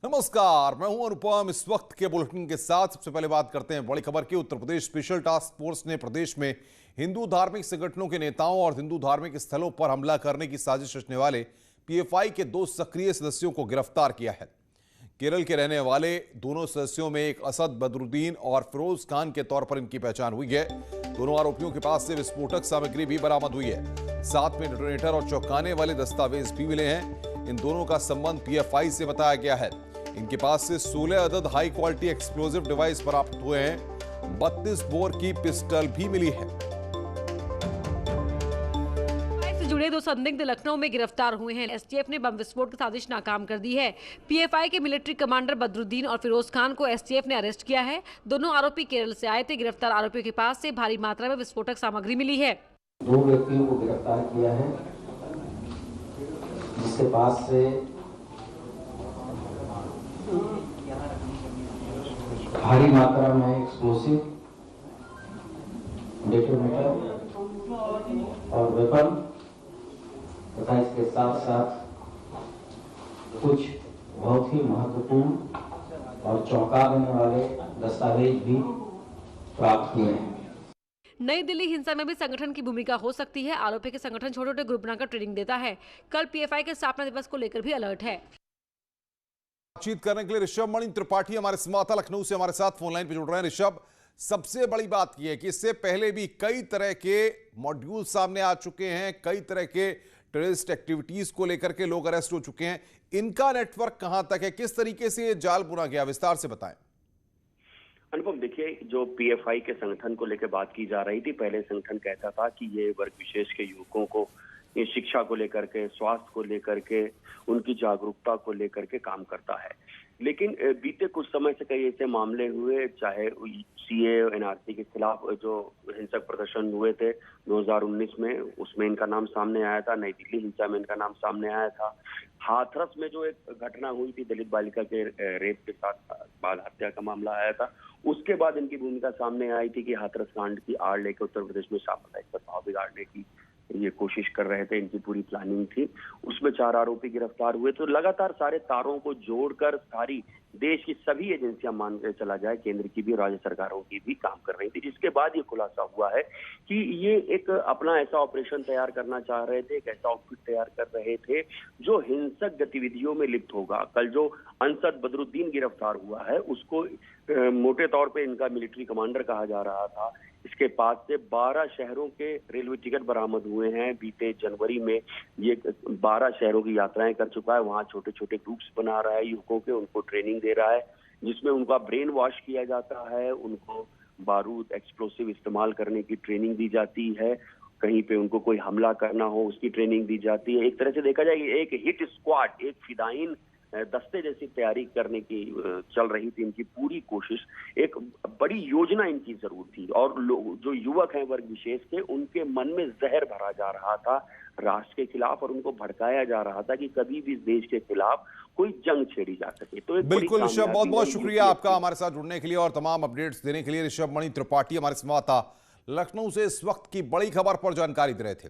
नमस्कार, मैं हूं अनुपम। इस वक्त के बुलेटिन के साथ सबसे पहले बात करते हैं बड़ी खबर की। Uttar Pradesh special task force ने प्रदेश में हिंदू धार्मिक संगठनों के नेताओं और हिंदू धार्मिक स्थलों पर हमला करने की साजिश रचने वाले पीएफआई के 2 सक्रिय सदस्यों को गिरफ्तार किया है। केरल के रहने वाले दोनों सदस्यों में एक असद बदरुद्दीन और फिरोज खान के तौर पर इनकी पहचान हुई है। दोनों आरोपियों के पास से विस्फोटक सामग्री भी बरामद हुई है। साथ में डिटोनेटर और चौंकाने वाले दस्तावेज भी मिले हैं। इन दोनों का संबंध पीएफआई से बताया गया है। इनके पास से 16 अदद हाई क्वालिटी एक्सप्लोजिव डिवाइस बरामद हुए हैं। 32 बोर की पिस्टल भी मिली है। से जुड़े 2 संदिग्ध लखनऊ में गिरफ्तार हुए हैं। एसटीएफ ने बम विस्फोट की साजिश नाकाम कर दी है। पीएफआई के मिलिट्री कमांडर बदरुद्दीन और फिरोज खान को एसटीएफ ने अरेस्ट किया है। दोनों आरोपी केरल से आए थे। गिरफ्तार आरोपियों के पास से भारी मात्रा में विस्फोटक सामग्री मिली है। 2 व्यक्तियों को गिरफ्तार किया है, जिसके पास से भारी मात्रा में एक्सप्लोसिव, डेटोनेटर और वेपन तथा इसके साथ साथ कुछ बहुत ही महत्वपूर्ण और चौंका देने वाले दस्तावेज भी प्राप्त हुए हैं। नई दिल्ली हिंसा में भी संगठन की भूमिका हो सकती है। आरोपी के संगठन छोटे छोटे ग्रुप बनाकर ट्रेनिंग देता है। कल पीएफआई के स्थापना दिवस को लेकर भी अलर्ट है। बातचीत करने के लिए ऋषभ मणि त्रिपाठी हमारे संवाददाता लखनऊ से हमारे साथ फोन लाइन पर जुड़ रहे हैं। ऋषभ, सबसे बड़ी बात यह है कि इससे पहले भी कई तरह के मॉड्यूल सामने आ चुके हैं। कई तरह के टेररिस्ट एक्टिविटीज को लेकर के लोग अरेस्ट हो चुके हैं। इनका नेटवर्क कहां तक है, किस तरीके से ये जाल बुना गया, विस्तार से बताएं। अनुपम, देखिए, जो पीएफआई के संगठन को लेकर बात की जा रही थी, पहले संगठन कहता था कि ये वर्ग विशेष के युवकों को शिक्षा को लेकर के, स्वास्थ्य को लेकर के, उनकी जागरूकता को लेकर के काम करता है। लेकिन बीते कुछ समय से कई ऐसे मामले हुए, चाहे सीए एनआरसी के खिलाफ जो हिंसक प्रदर्शन हुए थे 2019 में, उसमें इनका नाम सामने आया था। नई दिल्ली हिंसा में इनका नाम सामने आया था। हाथरस में जो एक घटना हुई थी, दलित बालिका के रेप के साथ बाल हत्या का मामला आया था, उसके बाद इनकी भूमिका सामने आई थी कि हाथरस कांड की आड़ लेकर उत्तर प्रदेश में सामुदायिक सद्भाव बिगाड़ने की ये कोशिश कर रहे थे। इनकी पूरी प्लानिंग थी। उसमें 4 आरोपी गिरफ्तार हुए। तो लगातार सारे तारों को जोड़कर सारी देश की सभी एजेंसियां मान के चला जाए, केंद्र की भी, राज्य सरकारों की भी काम कर रही थी। जिसके बाद ये खुलासा हुआ है कि ये एक अपना ऐसा ऑपरेशन तैयार करना चाह रहे थे, एक ऐसा आउटफिट तैयार कर रहे थे जो हिंसक गतिविधियों में लिप्त होगा। कल जो असद बदरुद्दीन गिरफ्तार हुआ है, उसको मोटे तौर पे इनका मिलिट्री कमांडर कहा जा रहा था। इसके पास से 12 शहरों के रेलवे टिकट बरामद हुए हैं। बीते जनवरी में ये 12 शहरों की यात्राएं कर चुका है। वहां छोटे छोटे ग्रुप्स बना रहा है युवकों के, उनको ट्रेनिंग दे रहा है, जिसमें उनका ब्रेन वॉश किया जाता है। उनको बारूद, एक्सप्लोसिव इस्तेमाल करने की ट्रेनिंग दी जाती है। कहीं पे उनको कोई हमला करना हो, उसकी ट्रेनिंग दी जाती है। एक तरह से देखा जाए, एक हिट स्क्वाड, एक फिदाइन दस्ते जैसी तैयारी करने की चल रही थी इनकी पूरी कोशिश। एक बड़ी योजना इनकी जरूर थी। और जो युवक हैं वर्ग विशेष के, उनके मन में जहर भरा जा रहा था राष्ट्र के खिलाफ, और उनको भड़काया जा रहा था कि कभी भी इस देश के खिलाफ कोई जंग छेड़ी जा सके। तो बिल्कुल ऋषभ, बहुत बहुत शुक्रिया आपका हमारे साथ जुड़ने के लिए और तमाम अपडेट्स देने के लिए। ऋषभ मणि त्रिपाठी हमारे संवाददाता लखनऊ से इस वक्त की बड़ी खबर पर जानकारी दे रहे थे।